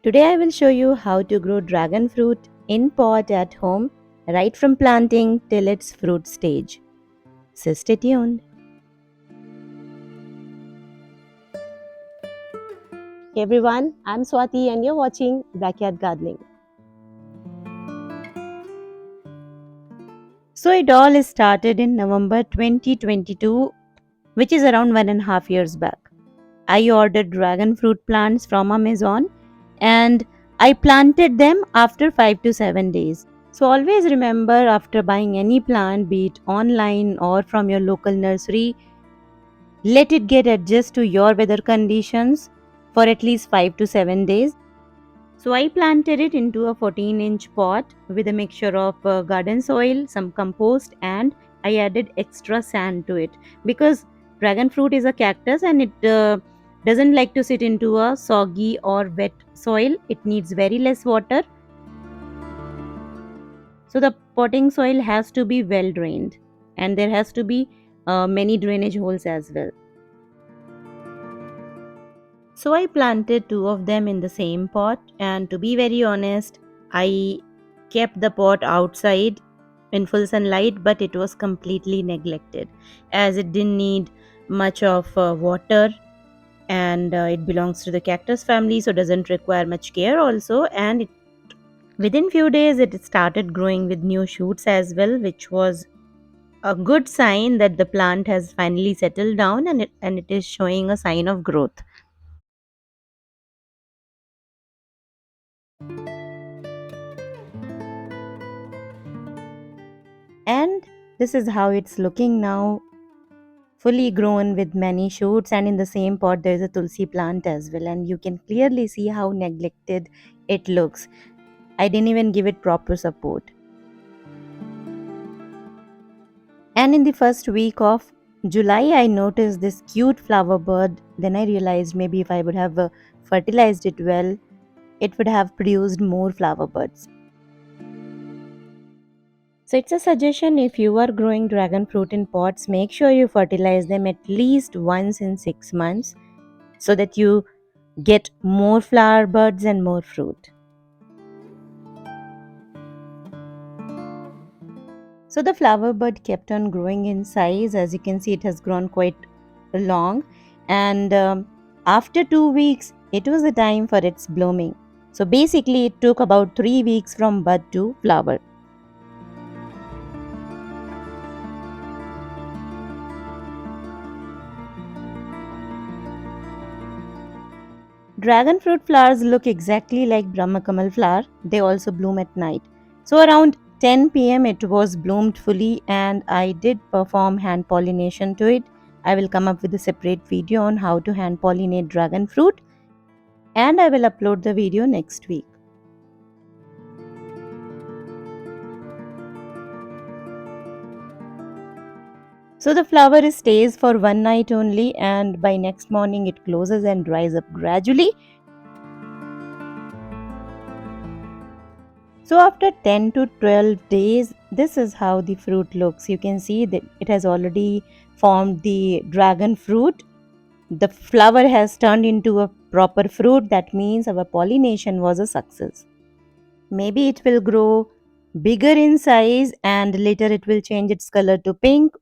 Today I will show you how to grow dragon fruit in pot at home right from planting till its fruit stage. So stay tuned. Hey everyone, I'm Swati and you're watching Backyard Gardening. So it all started in November 2022, which is around 1.5 years back. I ordered dragon fruit plants from Amazon and I planted them after 5 to 7 days. So always remember, after buying any plant, be it online or from your local nursery, let it get adjust to your weather conditions for at least 5 to 7 days. So I planted it into a 14-inch pot with a mixture of garden soil, some compost, and I added extra sand to it because dragon fruit is a cactus and it doesn't like to sit into a soggy or wet soil. It needs very less water. So the potting soil has to be well drained and there has to be many drainage holes as well. So I planted two of them in the same pot, and to be very honest, I kept the pot outside in full sunlight, but it was completely neglected as it didn't need much of water, and it belongs to the cactus family, so doesn't require much care also. And within few days it started growing with new shoots as well, which was a good sign that the plant has finally settled down and it is showing a sign of growth. And this is how it's looking now, fully grown with many shoots, and in the same pot there is a tulsi plant as well, and you can clearly see how neglected it looks. I didn't even give it proper support. And in the first week of July I noticed this cute flower bud. Then I realized maybe if I would have fertilized it well, it would have produced more flower buds. So it's a suggestion, if you are growing dragon fruit in pots, make sure you fertilize them at least once in 6 months so that you get more flower buds and more fruit. So the flower bud kept on growing in size. As you can see, it has grown quite long, and after 2 weeks it was the time for its blooming. So basically it took about 3 weeks from bud to flower. Dragon fruit flowers look exactly like Brahmakamal flower. They also bloom at night. So around 10 p.m. it was bloomed fully, and I did perform hand pollination to it. I will come up with a separate video on how to hand pollinate dragon fruit, and I will upload the video next week. So the flower stays for one night only, and by next morning it closes and dries up gradually. So after 10 to 12 days, this is how the fruit looks. You can see that it has already formed the dragon fruit. The flower has turned into a proper fruit. That means our pollination was a success. Maybe it will grow bigger in size and later it will change its color to pink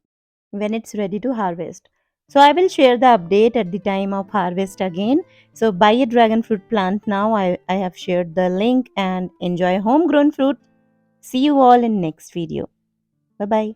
when it's ready to harvest. So I will share the update at the time of harvest again. So buy a dragon fruit plant now. I have shared the link, and enjoy homegrown fruit. See you all in next video. Bye bye.